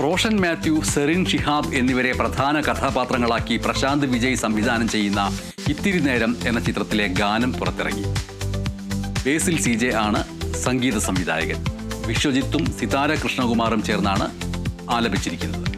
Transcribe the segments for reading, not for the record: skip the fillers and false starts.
Roshan Mathew, serine Shihab എന്നിവരെ പ്രധാന കഥാപാത്രങ്ങളാക്കി പ്രശാന്ത് വിജയ് സംവിധാനം ചെയ്യുന്ന ഇത്തിരി നേരം എന്ന ചിത്രത്തിലെ ഗാനം പുറത്തിറങ്ങി. ബേസിൽ CJ ആണ് സംഗീത സംവിധായകൻ. വിശ്വജിത്തും സിതാര കൃഷ്ണകുമാറും ചേർന്നാണ് ആലപിച്ചിരിക്കുന്നത്.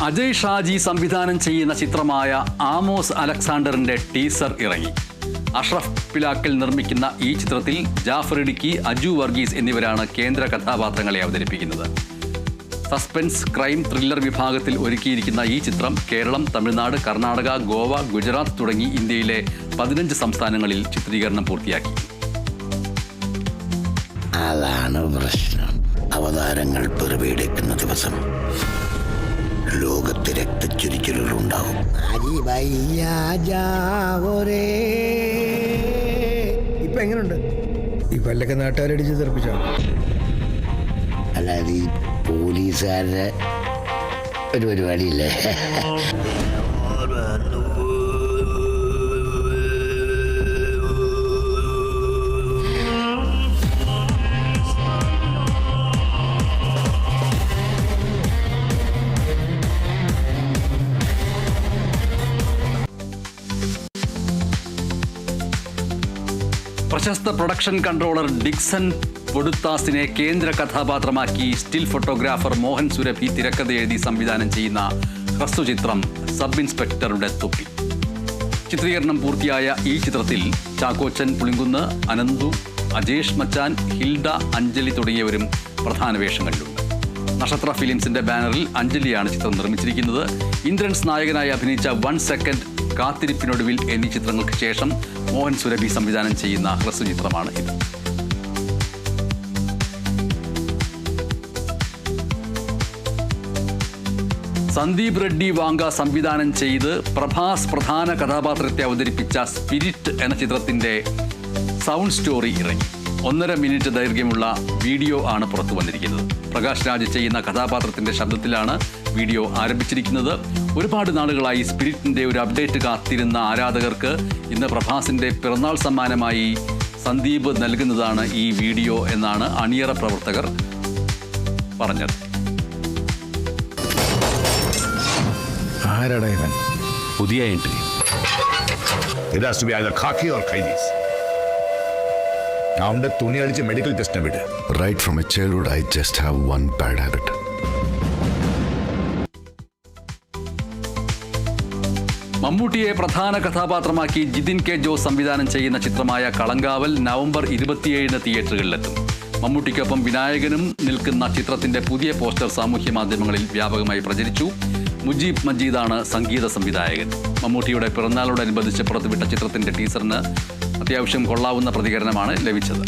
അജയ് ഷാജി സംവിധാനം ചെയ്യുന്ന ചിത്രമായ ആമോസ് അലക്സാണ്ടറിന്റെ ടീസർ ഇറങ്ങി. അഷ്റഫ് പിലാക്കൽ നിർമ്മിക്കുന്ന ഈ ചിത്രത്തിൽ ജാഫർ ഇടുക്കി, അജു വർഗീസ് എന്നിവരാണ് കേന്ദ്ര കഥാപാത്രങ്ങളെ അവതരിപ്പിക്കുന്നത്. സസ്പെൻസ്, ക്രൈം, ത്രില്ലർ വിഭാഗത്തിൽ ഒരുക്കിയിരിക്കുന്ന ഈ ചിത്രം കേരളം, തമിഴ്നാട്, കർണാടക, ഗോവ, ഗുജറാത്ത് തുടങ്ങി ഇന്ത്യയിലെ 15 സംസ്ഥാനങ്ങളിൽ ചിത്രീകരണം പൂർത്തിയാക്കി. അതാണ് പ്രശ്നം. അവതാരങ്ങൾ പിറവിയെടുക്കുന്ന ദിവസം ലോകത്ത് രക്തച്ചൊരിച്ചിലുകളുണ്ടാവും. ഇപ്പൊ എങ്ങനെയുണ്ട്? ഈ പല്ലൊക്കെ നാട്ടുകാരടിച്ച് തെറിപ്പിച്ചോ? അല്ലാതെ ഈ പോലീസുകാരുടെ ഒരു പരിപാടിയില്ലേ? പ്രശസ്ത പ്രൊഡക്ഷൻ കൺട്രോളർ ഡിക്സൺ പൊടുത്താസിനെ കേന്ദ്ര കഥാപാത്രമാക്കി സ്റ്റിൽ ഫോട്ടോഗ്രാഫർ മോഹൻ സുരഭി തിരക്കഥ എഴുതി സംവിധാനം ചെയ്യുന്ന ഹ്രസ്വചിത്രം സബ് ഇൻസ്പെക്ടറുടെ തൊപ്പി. ചിത്രീകരണം പൂർത്തിയായ ഈ ചിത്രത്തിൽ ചാക്കോച്ചൻ പുളിങ്കുന്ന്, അനന്തു, അജേഷ് മച്ചാൻ, ഹിൽഡ, അഞ്ജലി തുടങ്ങിയവരും പ്രധാന വേഷങ്ങളിലുണ്ട്. നക്ഷത്ര ഫിലിംസിന്റെ ബാനറിൽ അഞ്ജലിയാണ് ചിത്രം നിർമ്മിച്ചിരിക്കുന്നത്. ഇന്ദ്രൻസ് നായകനായി അഭിനയിച്ച 1 സെക്കൻഡ്, കാത്തിരിപ്പിനൊടുവിൽ എന്നീ ചിത്രങ്ങൾക്ക് ശേഷം മോഹൻ സുരഭി സംവിധാനം ചെയ്യുന്ന ഹ്രസ്വചിത്രമാണ് ഇത്. സന്ദീപ് റെഡ്ഡി വാങ്ക സംവിധാനം ചെയ്ത് പ്രഭാസ് പ്രധാന കഥാപാത്രത്തെ അവതരിപ്പിച്ച സ്പിരിറ്റ് എന്ന ചിത്രത്തിന്റെ സൗണ്ട് സ്റ്റോറി ഇറങ്ങി. 1.5 മിനിറ്റ് ദൈർഘ്യമുള്ള വീഡിയോ ആണ് പുറത്തു വന്നിരിക്കുന്നത്. പ്രകാശ് രാജ് ചെയ്യുന്ന കഥാപാത്രത്തിന്റെ ശബ്ദത്തിലാണ് വീഡിയോ ആരംഭിച്ചിരിക്കുന്നത്. ഒരുപാട് നാളുകളായി സ്പിരിറ്റിന്റെ ഒരു അപ്ഡേറ്റ് കാത്തിരുന്ന ആരാധകർക്ക് ഇന്ന് പ്രഭാസിന്റെ പിറന്നാൾ സമ്മാനമായി സന്ദീപ് നൽകുന്നതാണ് ഈ വീഡിയോ എന്നാണ് അണിയറ പ്രവർത്തകർ പറഞ്ഞത്. ആരാടാ ഇവൻ? പുതിയ എൻട്രി. അവന്റെ തുണി അടിച്ച് മെഡിക്കൽ ടെസ്റ്റിനെ വിട്. Right from my childhood, I just have one bad habit. മമ്മൂട്ടിയെ പ്രധാന കഥാപാത്രമാക്കി ജിതിൻ കെ ജോസ് സംവിധാനം ചെയ്യുന്ന ചിത്രമായ കളങ്കാവൽ നവംബർ 27 തിയേറ്ററുകളിലെത്തും. മമ്മൂട്ടിക്കൊപ്പം വിനായകനും നിൽക്കുന്ന ചിത്രത്തിന്റെ പുതിയ പോസ്റ്റർ സാമൂഹ്യ മാധ്യമങ്ങളിൽ വ്യാപകമായി പ്രചരിച്ചു. മുജീബ് മജീദാണ് സംഗീത സംവിധായകൻ. മമ്മൂട്ടിയുടെ പിറന്നാളോടനുബന്ധിച്ച് പുറത്തുവിട്ട ചിത്രത്തിന്റെ ടീസറിന് അത്യാവശ്യം കൊള്ളാവുന്ന പ്രതികരണമാണ് ലഭിച്ചത്.